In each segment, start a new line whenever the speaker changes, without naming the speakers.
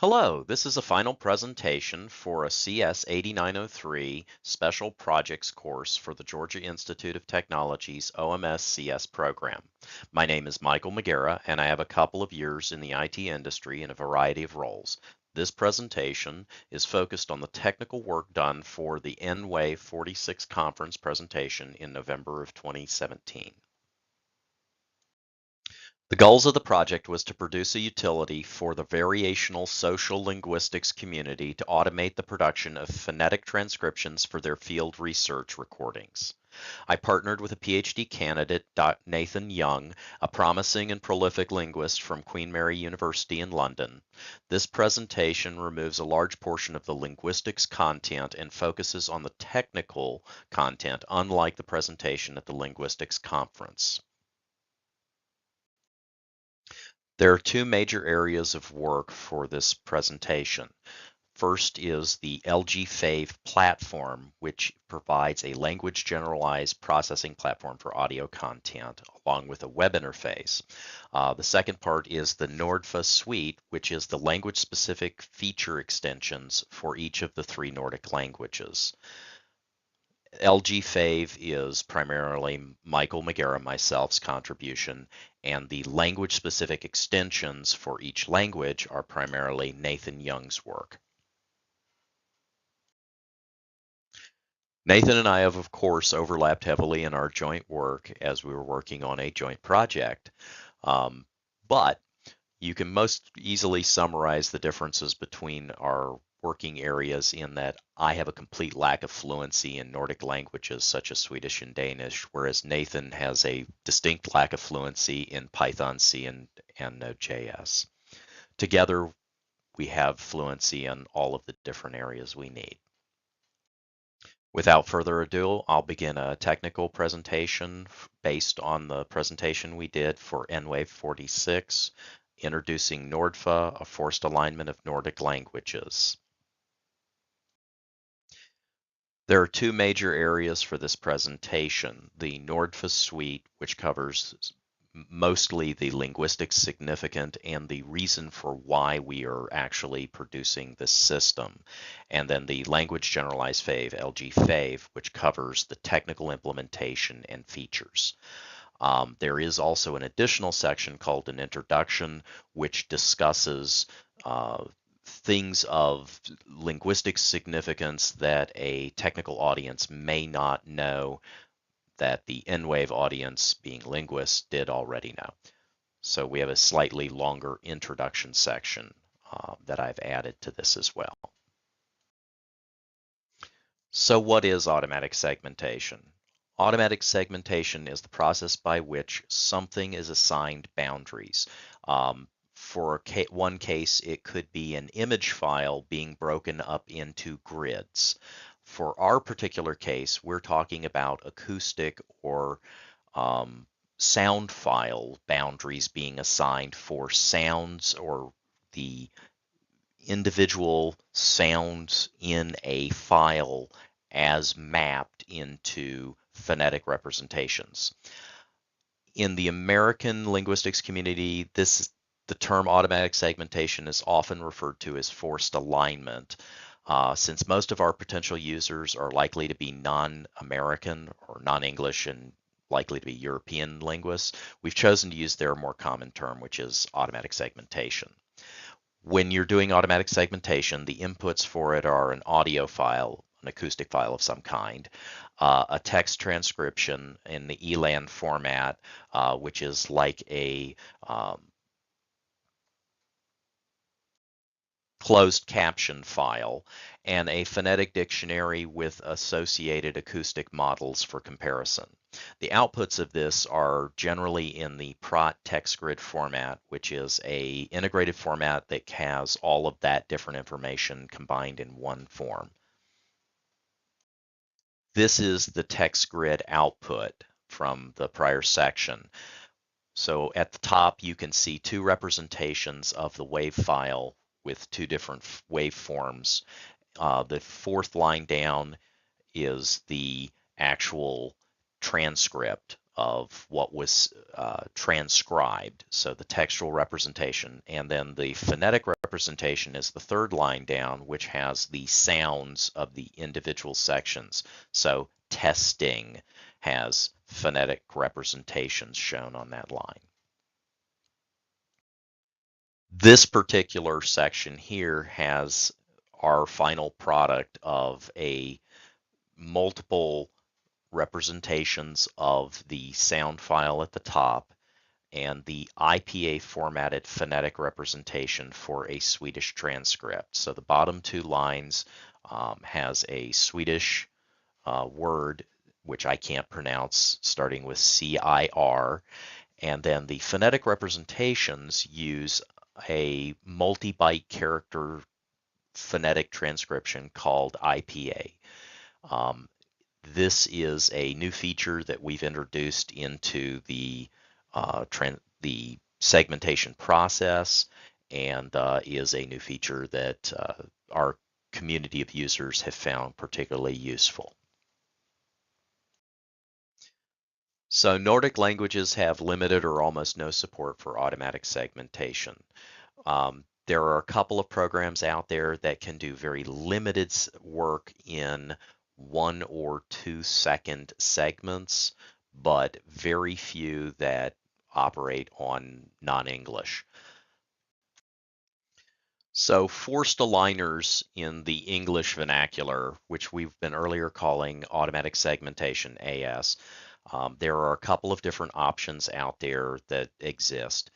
Hello, this is a final presentation for a CS 8903 Special Projects course for the Georgia Institute of Technology's OMS CS program. My name is Michael McGarrah, and I have a couple of years in the IT industry in a variety of roles. This presentation is focused on the technical work done for the NWAVE 46 conference presentation in November of 2017. The goals of the project was to produce a utility for the variational social linguistics community to automate the production of phonetic transcriptions for their field research recordings. I partnered with a PhD candidate, Nathan Young, a promising and prolific linguist from Queen Mary University in London. This presentation removes a large portion of the linguistics content and focuses on the technical content, unlike the presentation at the linguistics conference. There are two major areas of work for this presentation. First is the LG-FAVE platform, which provides a language-generalized processing platform for audio content, along with a web interface. The second part is the NORDFA suite, which is the language-specific feature extensions for each of the three Nordic languages. LG-FAVE is primarily Michael McGarrah, myself's contribution, and the language-specific extensions for each language are primarily Nathan Young's work. Nathan and I have, of course, overlapped heavily in our joint work as we were working on a joint project, but you can most easily summarize the differences between our working areas in that I have a complete lack of fluency in Nordic languages such as Swedish and Danish, whereas Nathan has a distinct lack of fluency in Python, C, and Node.js. Together, we have fluency in all of the different areas we need. Without further ado, I'll begin a technical presentation based on the presentation we did for NWAVE 46, introducing NORDFA, a forced alignment of Nordic languages. There are two major areas for this presentation. The NORDFA suite, which covers mostly the linguistic significant and the reason for why we are actually producing this system. And then the Language-Generalized FAVE, LG-FAVE, which covers the technical implementation and features. There is also an additional section called an introduction, which discusses things of linguistic significance that a technical audience may not know that the NWAVE audience, being linguists, did already know. So we have a slightly longer introduction section that I've added to this as well. So what is automatic segmentation? Automatic segmentation is the process by which something is assigned boundaries. For one case, it could be an image file being broken up into grids. For our particular case, we're talking about acoustic or sound file boundaries being assigned for sounds or the individual sounds in a file as mapped into phonetic representations. In the American linguistics community, the term automatic segmentation is often referred to as forced alignment. Since most of our potential users are likely to be non-American or non-English and likely to be European linguists, we've chosen to use their more common term, which is automatic segmentation. When you're doing automatic segmentation, the inputs for it are an audio file, an acoustic file of some kind, a text transcription in the ELAN format, which is like a closed caption file, and a phonetic dictionary with associated acoustic models for comparison. The outputs of this are generally in the PROT text grid format, which is a integrated format that has all of that different information combined in one form. This is the text grid output from the prior section. So at the top, you can see two representations of the WAV file with two different waveforms. The fourth line down is the actual transcript of what was transcribed, so the textual representation, and then the phonetic representation is the third line down, which has the sounds of the individual sections. So testing has phonetic representations shown on that line. This particular section here has our final product of a multiple representations of the sound file at the top and the IPA formatted phonetic representation for a Swedish transcript. So the bottom two lines has a Swedish word, which I can't pronounce, starting with CIR, and then the phonetic representations use a multi-byte character phonetic transcription called IPA. This is a new feature that we've introduced into the segmentation process, and is a new feature that our community of users have found particularly useful. So Nordic languages have limited or almost no support for automatic segmentation. There are a couple of programs out there that can do very limited work in 1 or 2 second segments, but very few that operate on non-English. So forced aligners in the English vernacular, which we've been earlier calling automatic segmentation, AS, there are a couple of different options out there that exist.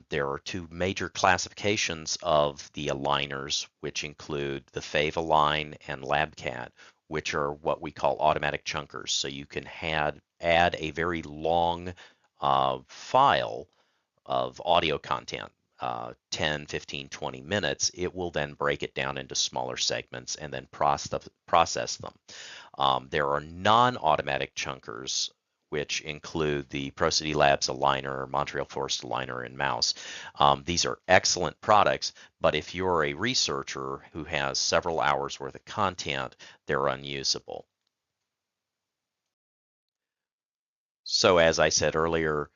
There are two major classifications of the aligners, which include the FAVE align and LabCat, which are what we call automatic chunkers. So you can add a very long file of audio content, 10, 15, 20 minutes. It will then break it down into smaller segments and then process them. There are non-automatic chunkers, which include the Prosody Labs Aligner, Montreal Forest Aligner, and Mouse. These are excellent products, but if you're a researcher who has several hours worth of content, they're unusable. So as I said earlier,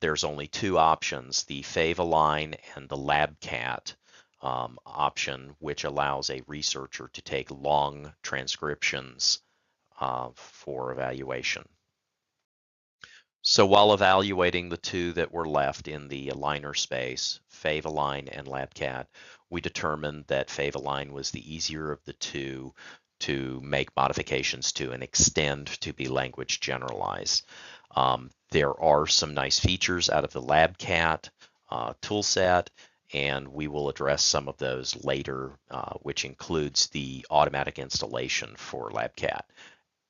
there's only two options, the FAVE Align and the LabCat option, which allows a researcher to take long transcriptions for evaluation. So while evaluating the two that were left in the aligner space, FAVE Align and LabCat, we determined that FAVE Align was the easier of the two to make modifications to and extend to be language generalized. There are some nice features out of the LabCat toolset, and we will address some of those later, which includes the automatic installation for LabCat.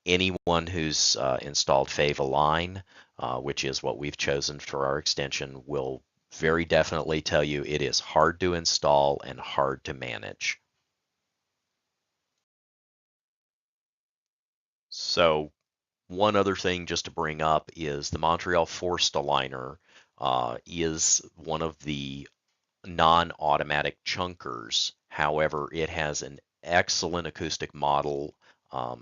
Anyone who's installed FAVE Align, which is what we've chosen for our extension, will very definitely tell you it is hard to install and hard to manage. So one other thing just to bring up is the Montreal Forest Aligner is one of the non-automatic chunkers. However, it has an excellent acoustic model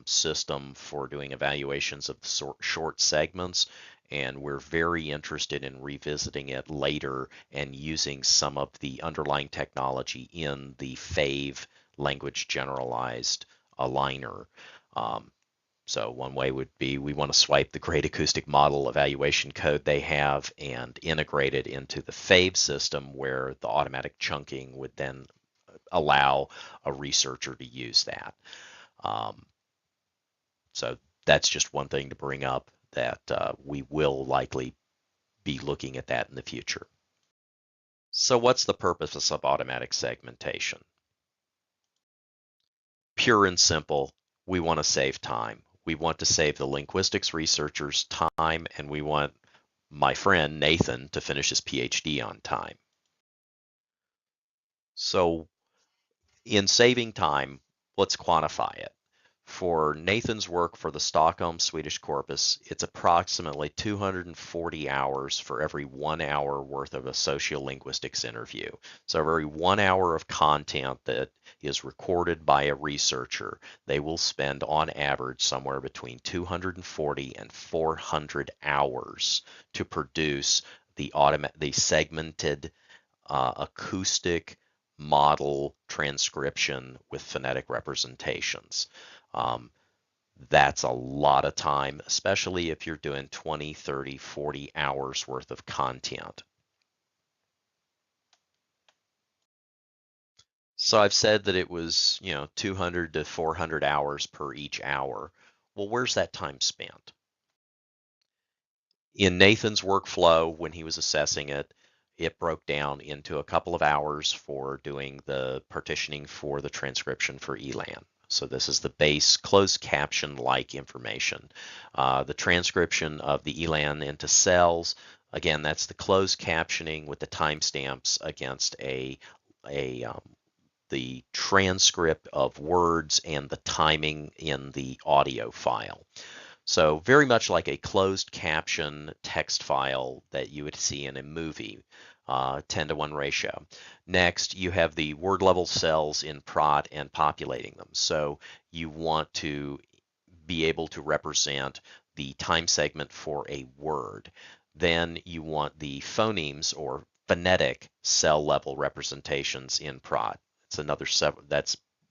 system for doing evaluations of short segments, and we're very interested in revisiting it later and using some of the underlying technology in the FAVE Language-Generalized aligner. So one way would be we want to swipe the great acoustic model evaluation code they have and integrate it into the FAVE system, where the automatic chunking would then allow a researcher to use that. So that's just one thing to bring up, that we will likely be looking at that in the future. So what's the purpose of automatic segmentation? Pure and simple, we want to save time. We want to save the linguistics researchers time, and we want my friend Nathan to finish his PhD on time. So in saving time, let's quantify it. For Nathan's work for the Stockholm Swedish corpus, it's approximately 240 hours for every 1 hour worth of a sociolinguistics interview. So every 1 hour of content that is recorded by a researcher, they will spend on average somewhere between 240 and 400 hours to produce the segmented acoustic model transcription with phonetic representations. Um, that's a lot of time, especially if you're doing 20, 30, 40 hours worth of content. So I've said that it was, 200 to 400 hours per each hour. Well, where's that time spent? In Nathan's workflow, when he was assessing it, it broke down into a couple of hours for doing the partitioning for the transcription for ELAN. So this is the base closed caption-like information. The transcription of the ELAN into cells, again, that's the closed captioning with the timestamps against the transcript of words and the timing in the audio file. So very much like a closed caption text file that you would see in a movie, 10:1 ratio. Next, you have the word level cells in prot and populating them. So you want to be able to represent the time segment for a word. Then you want the phonemes or phonetic cell level representations in prot. It's another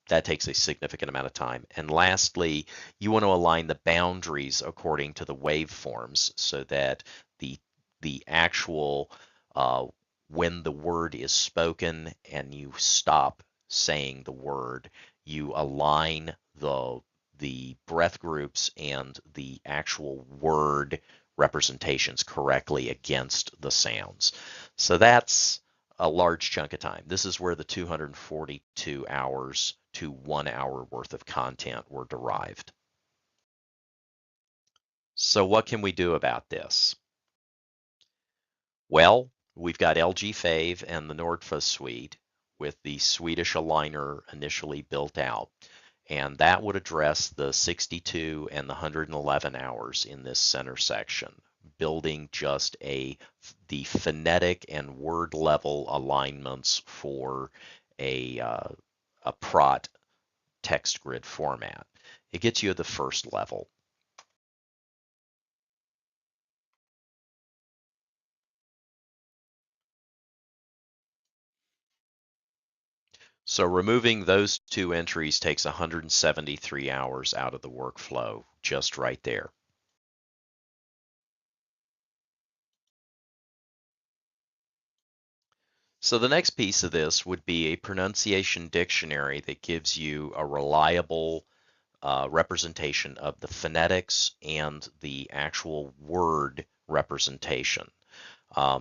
that takes a significant amount of time. And lastly, you want to align the boundaries according to the waveforms so that the actual when the word is spoken and you stop saying the word, you align the breath groups and the actual word representations correctly against the sounds. So that's a large chunk of time. This is where the 242 hours to 1 hour worth of content were derived. So what can we do about this? Well, we've got LG FAVE and the Nordfa suite with the Swedish aligner initially built out. And that would address the 62 and the 111 hours in this center section, building just the phonetic and word level alignments for a prot text grid format. It gets you at the first level. So removing those two entries takes 173 hours out of the workflow just right there. So the next piece of this would be a pronunciation dictionary that gives you a reliable representation of the phonetics and the actual word representation.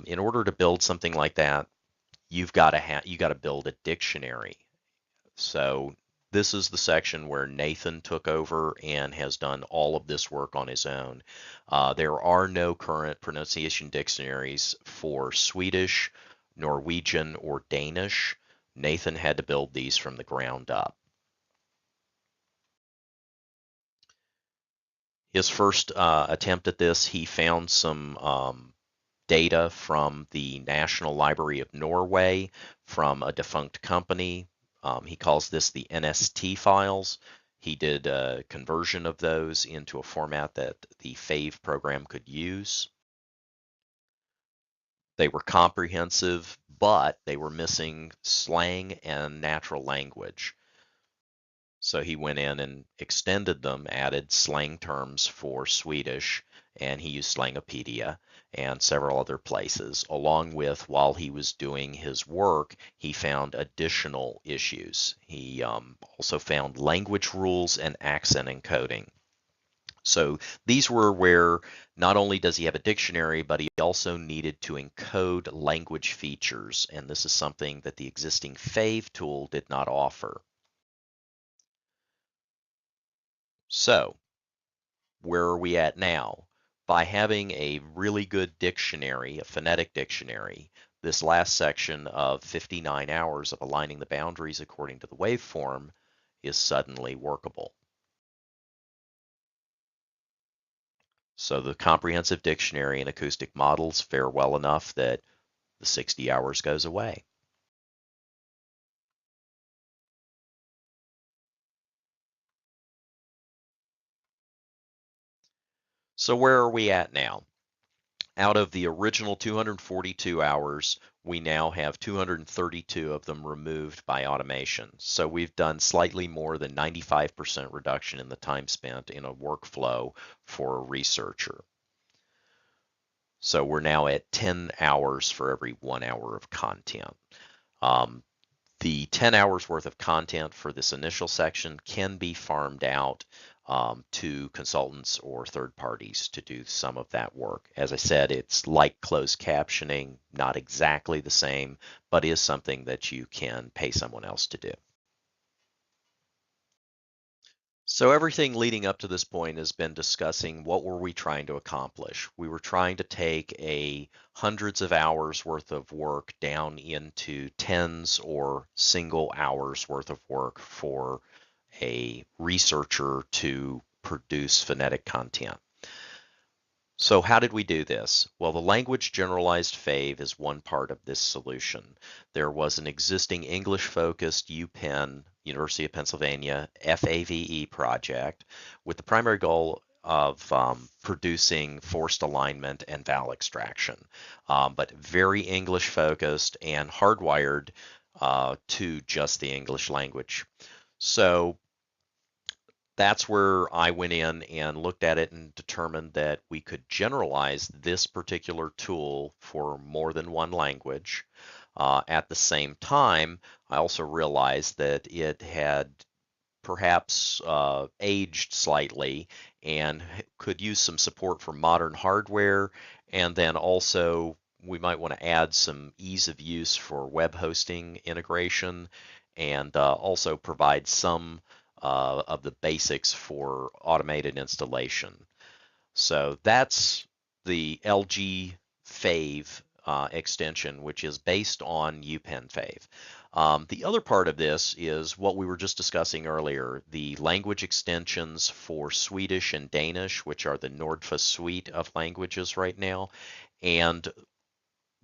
In order to build something like that, you've got to build a dictionary. So this is the section where Nathan took over and has done all of this work on his own. There are no current pronunciation dictionaries for Swedish, Norwegian, or Danish. Nathan had to build these from the ground up. His first attempt at this, he found some data from the National Library of Norway from a defunct company. He calls this the NST files. He did a conversion of those into a format that the FAVE program could use. They were comprehensive, but they were missing slang and natural language. So he went in and extended them, added slang terms for Swedish, and he used Slangopedia and several other places. Along with, while he was doing his work, he found additional issues. He also found language rules and accent encoding. So these were where not only does he have a dictionary, but he also needed to encode language features. And this is something that the existing FAVE tool did not offer. So where are we at now? By having a really good dictionary, a phonetic dictionary, this last section of 59 hours of aligning the boundaries according to the waveform is suddenly workable. So the comprehensive dictionary and acoustic models fare well enough that the 60 hours goes away. So where are we at now? Out of the original 242 hours, we now have 232 of them removed by automation. So we've done slightly more than 95% reduction in the time spent in a workflow for a researcher. So we're now at 10 hours for every 1 hour of content. Um, the 10 hours worth of content for this initial section can be farmed out to consultants or third parties to do some of that work. As I said, it's like closed captioning, not exactly the same, but is something that you can pay someone else to do. So everything leading up to this point has been discussing what were we trying to accomplish. We were trying to take a hundreds of hours worth of work down into tens or single hours worth of work for a researcher to produce phonetic content. So how did we do this? Well, the language-generalized FAVE is one part of this solution. There was an existing English-focused UPenn, University of Pennsylvania, FAVE project with the primary goal of producing forced alignment and vowel extraction, but very English-focused and hardwired to just the English language. So that's where I went in and looked at it and determined that we could generalize this particular tool for more than one language. At the same time, I also realized that it had perhaps aged slightly and could use some support for modern hardware. And then also, we might want to add some ease of use for web hosting integration and also provide some of the basics for automated installation. So that's the LG Fave extension, which is based on UPenn Fave. The other part of this is what we were just discussing earlier, the language extensions for Swedish and Danish, which are the Nordfa suite of languages right now. And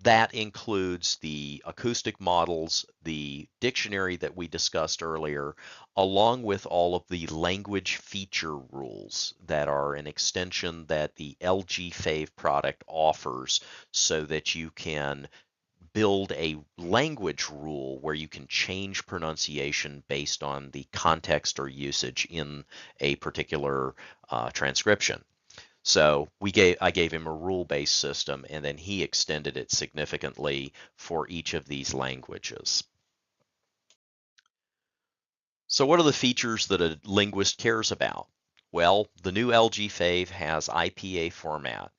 that includes the acoustic models, the dictionary that we discussed earlier, along with all of the language feature rules that are an extension that the LG Fave product offers so that you can build a language rule where you can change pronunciation based on the context or usage in a particular transcription. So I gave him a rule-based system, and then he extended it significantly for each of these languages. So what are the features that a linguist cares about? Well, the new LG Fave has IPA format.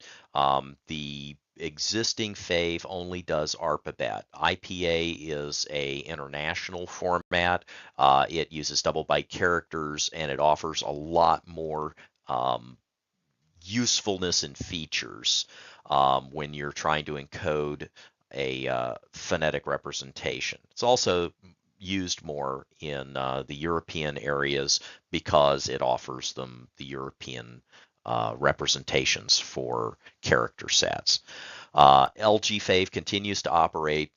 The existing Fave only does ARPABET. IPA is a international format. It uses double byte characters, and it offers a lot more usefulness and features when you're trying to encode a phonetic representation. It's also used more in the European areas because it offers them the European representations for character sets. LG Fave continues to operate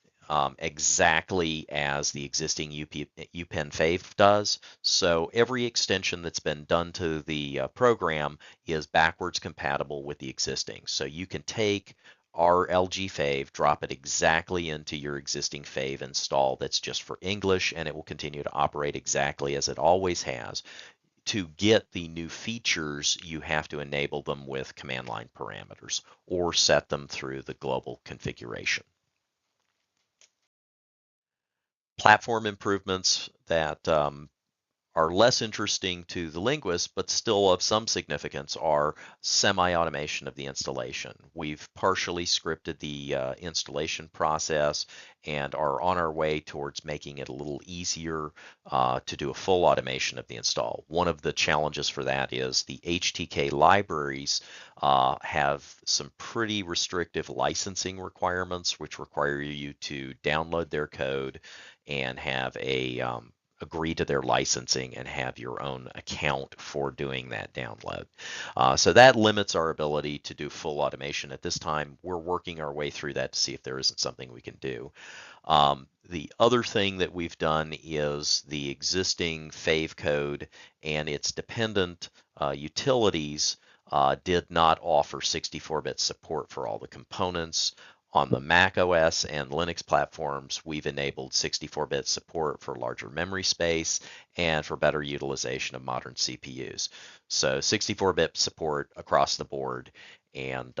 exactly as the existing UPenn Fave does. So every extension that's been done to the program is backwards compatible with the existing. So you can take our LG Fave, drop it exactly into your existing Fave install that's just for English, and it will continue to operate exactly as it always has. To get the new features, you have to enable them with command line parameters or set them through the global configuration. Platform improvements that are less interesting to the linguist, but still of some significance, are semi-automation of the installation. We've partially scripted the installation process and are on our way towards making it a little easier to do a full automation of the install. One of the challenges for that is the HTK libraries have some pretty restrictive licensing requirements, which require you to download their code and have a agree to their licensing and have your own account for doing that download. So that limits our ability to do full automation. At this time, we're working our way through that to see if there isn't something we can do. The other thing that we've done is the existing FAVE code and its dependent utilities did not offer 64-bit support for all the components. On the Mac OS and Linux platforms, we've enabled 64-bit support for larger memory space and for better utilization of modern CPUs. So 64-bit support across the board, and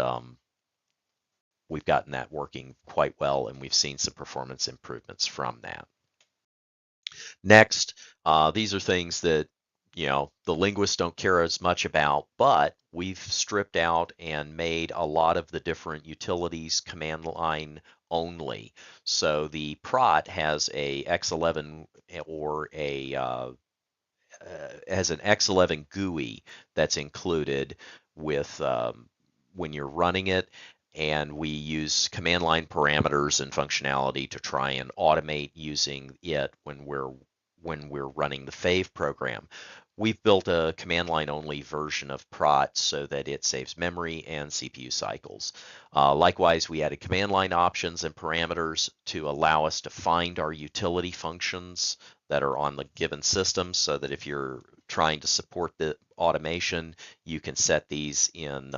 we've gotten that working quite well, and we've seen some performance improvements from that. Next, these are things that the linguists don't care as much about, but we've stripped out and made a lot of the different utilities command line only. So the prot has a X11 or has an X11 GUI that's included with when you're running it, and we use command line parameters and functionality to try and automate using it when we're running the FAVE program. We've built a command line only version of prot so that it saves memory and CPU cycles. Likewise, we added command line options and parameters to allow us to find our utility functions that are on the given system, so that if you're trying to support the automation, you can set these in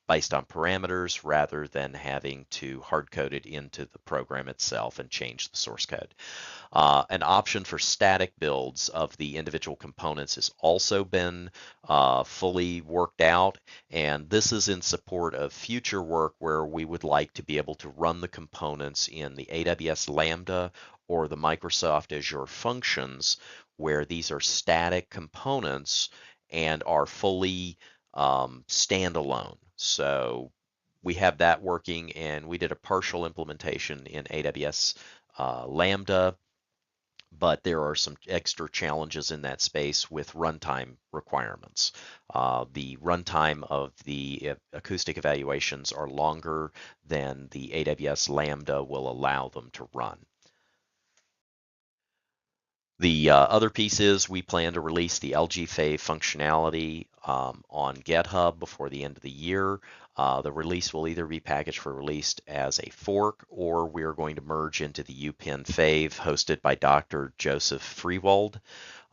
based on parameters rather than having to hard code it into the program itself and change the source code. An option for static builds of the individual components has also been fully worked out, and this is in support of future work where we would like to be able to run the components in the AWS Lambda or the Microsoft Azure Functions, where these are static components and are fully standalone. So we have that working, and we did a partial implementation in AWS Lambda, but there are some extra challenges in that space with runtime requirements. The runtime of the acoustic evaluations are longer than the AWS Lambda will allow them to run. The other piece is we plan to release the LG FAVE functionality on GitHub before the end of the year. The release will either be packaged for released as a fork, or we're going to merge into the UPenn FAVE hosted by Dr. Joseph Freewald.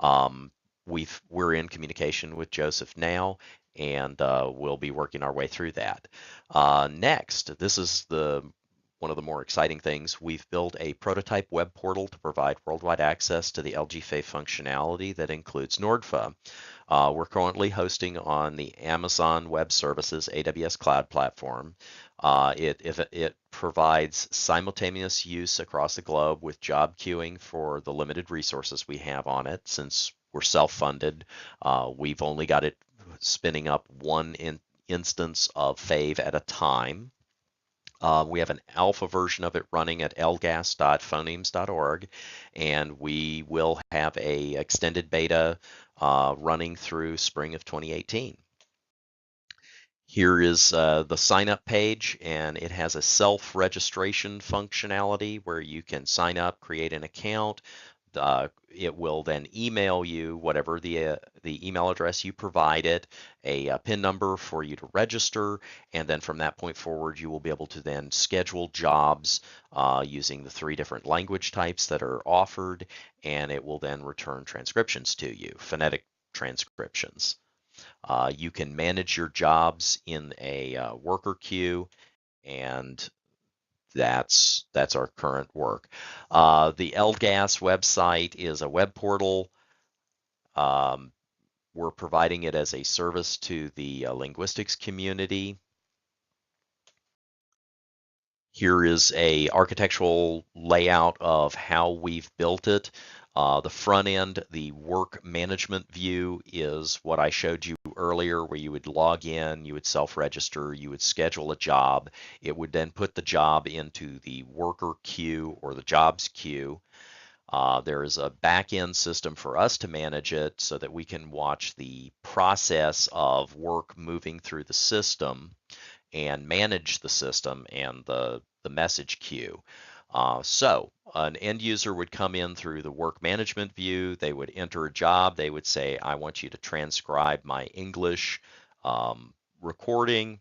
We're in communication with Joseph now, and we'll be working our way through that. Next, this is one of the more exciting things. We've built a prototype web portal to provide worldwide access to the LG FAVE functionality that includes NordFA. We're currently hosting on the Amazon Web Services AWS Cloud Platform. It provides simultaneous use across the globe with job queuing for the limited resources we have on it. Since we're self-funded, we've only got it spinning up one instance of FAVE at a time. We have an alpha version of it running at lgas.phonemes.org, and we will have a extended beta running through spring of 2018. Here is the sign up page, and it has a self-registration functionality where you can sign up, create an account. It will then email you whatever the email address you provided, a PIN number for you to register, and then from that point forward, you will be able to then schedule jobs using the 3 different language types that are offered, and it will then return transcriptions to you, phonetic transcriptions. You can manage your jobs in a worker queue, and that's our current work. The LGAS website is a web portal. We're providing it as a service to the linguistics community. Here is a architectural layout of how we've built it. The front end, the work management view, is what I showed you earlier, where you would log in, you would self-register, you would schedule a job. It would then put the job into the worker queue or the jobs queue. There is a back-end system for us to manage it so that we can watch the process of work moving through the system and manage the system and the message queue. So an end user would come in through the work management view. They would enter a job. They would say, I want you to transcribe my English recording.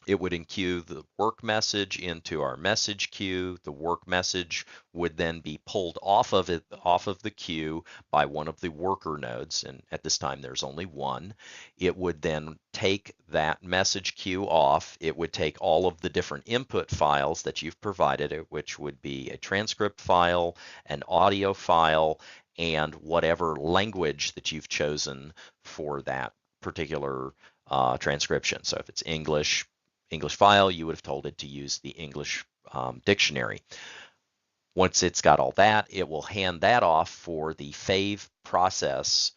It would enqueue the work message into our message queue. The work message would then be pulled off of the queue by one of the worker nodes, and at this time there's only one. It would then take that message queue off. It would take all of the different input files that you've provided it, which would be a transcript file, an audio file, and whatever language that you've chosen for that particular transcription. So if it's English file, you would have told it to use the English dictionary. Once it's got all that, it will hand that off for the FAVE process,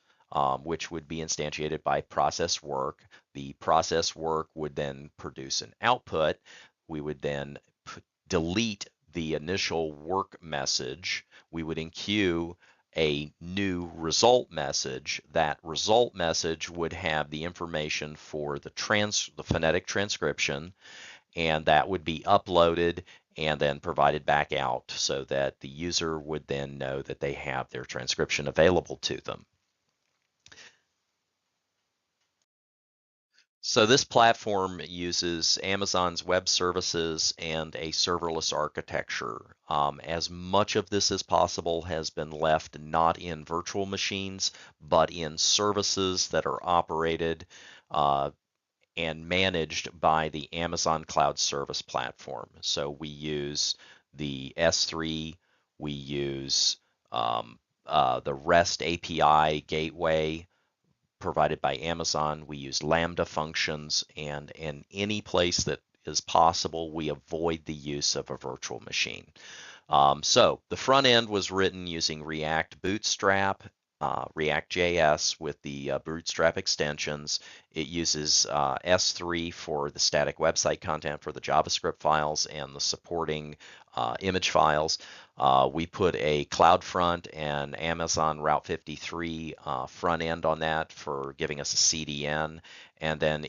which would be instantiated by process work. The process work would then produce an output. We would then delete the initial work message. We would enqueue a new result message. That result message would have the information for the phonetic transcription, and that would be uploaded and then provided back out so that the user would then know that they have their transcription available to them. So this platform uses Amazon's web services and a serverless architecture. As much of this as possible has been left not in virtual machines, but in services that are operated and managed by the Amazon Cloud Service Platform. So we use the S3, we use the REST API gateway provided by Amazon. We use Lambda functions, and in any place that is possible, we avoid the use of a virtual machine. So the front end was written using React Bootstrap, React.js with the Bootstrap extensions. It uses S3 for the static website content for the JavaScript files and the supporting image files. We put a CloudFront and Amazon Route 53 front end on that for giving us a CDN, and then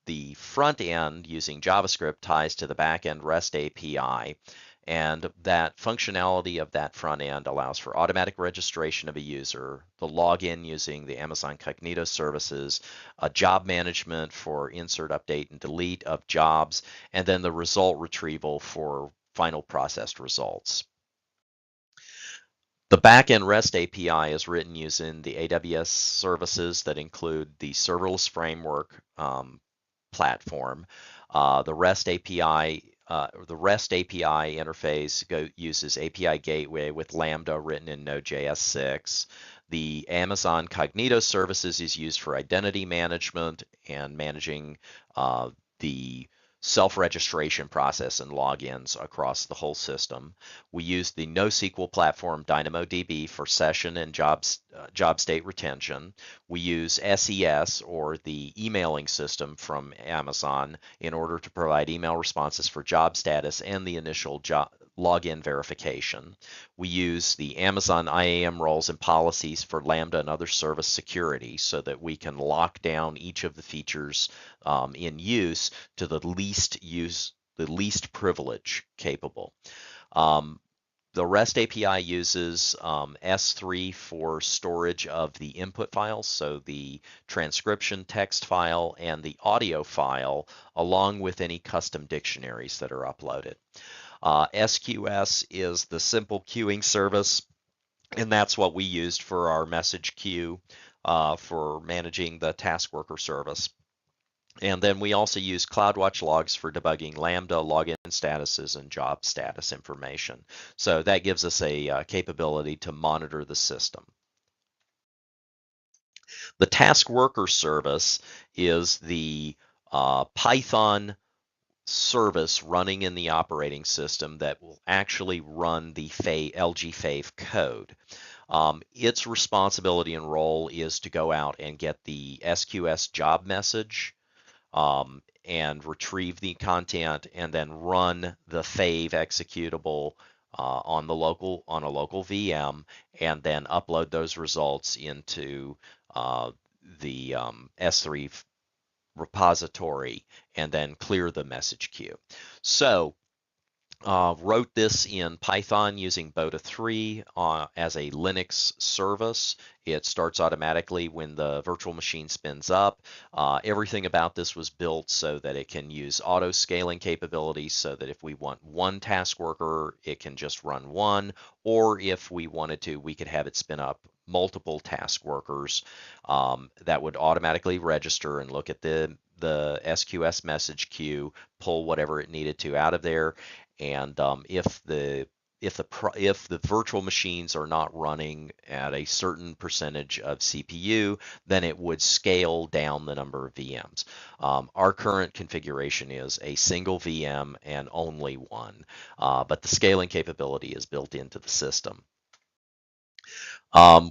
the front end using JavaScript ties to the backend REST API. And that functionality of that front end allows for automatic registration of a user, the login using the Amazon Cognito services, a job management for insert, update, and delete of jobs, and then the result retrieval for final processed results. The backend REST API is written using the AWS services that include the serverless framework platform. The REST API interface uses API Gateway with Lambda written in Node.js 6. The Amazon Cognito services is used for identity management and managing the self-registration process and logins across the whole system. We use the NoSQL platform DynamoDB for session and job state retention. We use SES, or the emailing system from Amazon, in order to provide email responses for job status and the initial login verification. We use the Amazon IAM roles and policies for Lambda and other service security so that we can lock down each of the features in use to the least privilege capable. The REST API uses S3 for storage of the input files, so the transcription text file and the audio file, along with any custom dictionaries that are uploaded. SQS is the simple queuing service, and that's what we used for our message queue for managing the task worker service. And then we also use CloudWatch logs for debugging Lambda login statuses and job status information. So that gives us a capability to monitor the system. The task worker service is the Python service running in the operating system that will actually run the LG FAVE code. Its responsibility and role is to go out and get the SQS job message and retrieve the content, and then run the FAVE executable on a local VM, and then upload those results into the S3 repository, and then clear the message queue. So Wrote this in Python using Boda 3 as a Linux service. It starts automatically when the virtual machine spins up. Everything about this was built so that it can use auto scaling capabilities, so that if we want one task worker, it can just run one, or if we wanted to, we could have it spin up multiple task workers that would automatically register and look at the SQS message queue, pull whatever it needed to out of there, and if the virtual machines are not running at a certain percentage of CPU, then it would scale down the number of VMs. Our current configuration is a single VM and only one, but the scaling capability is built into the system.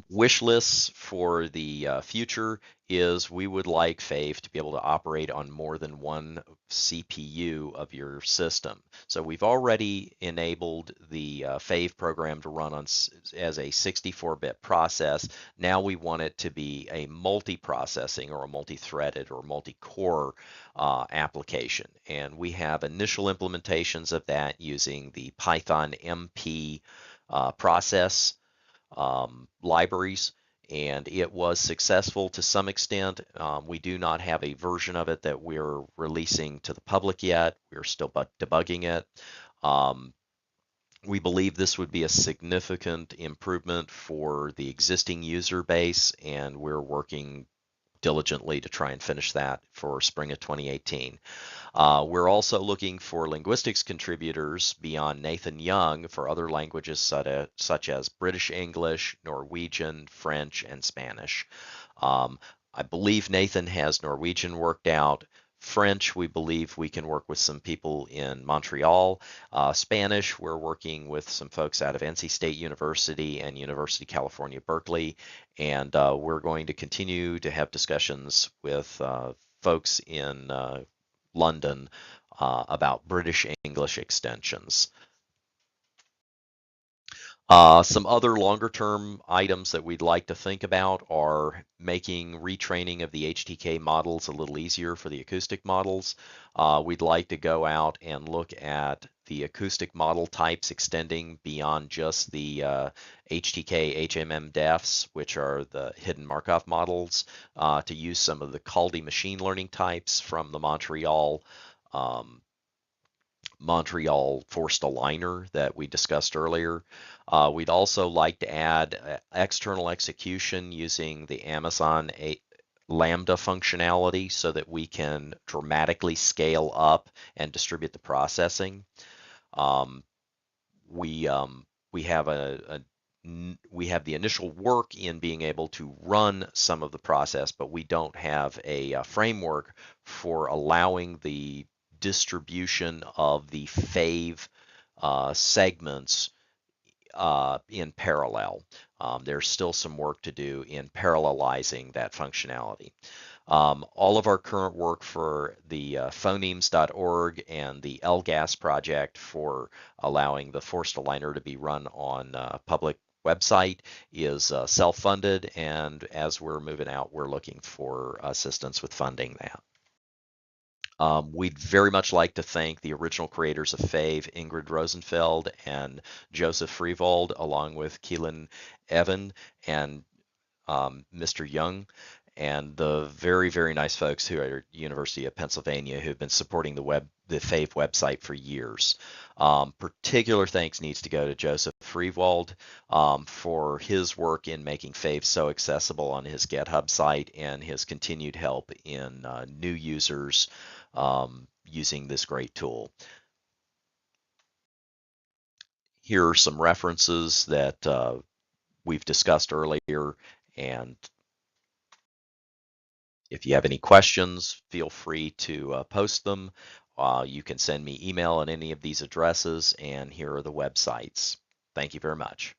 Wish lists for the future is we would like FAVE to be able to operate on more than one CPU of your system. So we've already enabled the FAVE program to run on as a 64-bit process. Now we want it to be a multi-processing or a multi-threaded or multi-core application. And we have initial implementations of that using the Python MP process libraries, and it was successful to some extent. We do not have a version of it that we're releasing to the public yet. We're still debugging it. We believe this would be a significant improvement for the existing user base, and we're working diligently to try and finish that for spring of 2018. We're also looking for linguistics contributors beyond Nathan Young for other languages such as British English, Norwegian, French, and Spanish. I believe Nathan has Norwegian worked out. French, we believe we can work with some people in Montreal. Spanish, we're working with some folks out of NC State University and University of California, Berkeley. And we're going to continue to have discussions with folks in London about British English extensions. Some other longer term items that we'd like to think about are making retraining of the HTK models a little easier for the acoustic models. We'd like to go out and look at the acoustic model types extending beyond just the HTK HMM defs, which are the hidden Markov models, to use some of the Caldi machine learning types from the Montreal forced aligner that we discussed earlier. We'd also like to add external execution using the Amazon Lambda functionality so that we can dramatically scale up and distribute the processing. We have we have the initial work in being able to run some of the process, but we don't have a framework for allowing the distribution of the FAVE segments in parallel. There's still some work to do in parallelizing that functionality. All of our current work for the Phonemes.org and the LGAS project for allowing the forced aligner to be run on public website is self-funded, and as we're moving out, we're looking for assistance with funding that. We'd very much like to thank the original creators of FAVE, Ingrid Rosenfeld and Joseph Freevold, along with Keelan Evan and Mr. Young, and the very, very nice folks who are at University of Pennsylvania who've been supporting the FAVE website for years. Particular thanks needs to go to Joseph Freevold for his work in making FAVE so accessible on his GitHub site and his continued help in new users using this great tool. Here are some references that we've discussed earlier, and if you have any questions, feel free to post them. You can send me email at any of these addresses, and here are the websites. Thank you very much.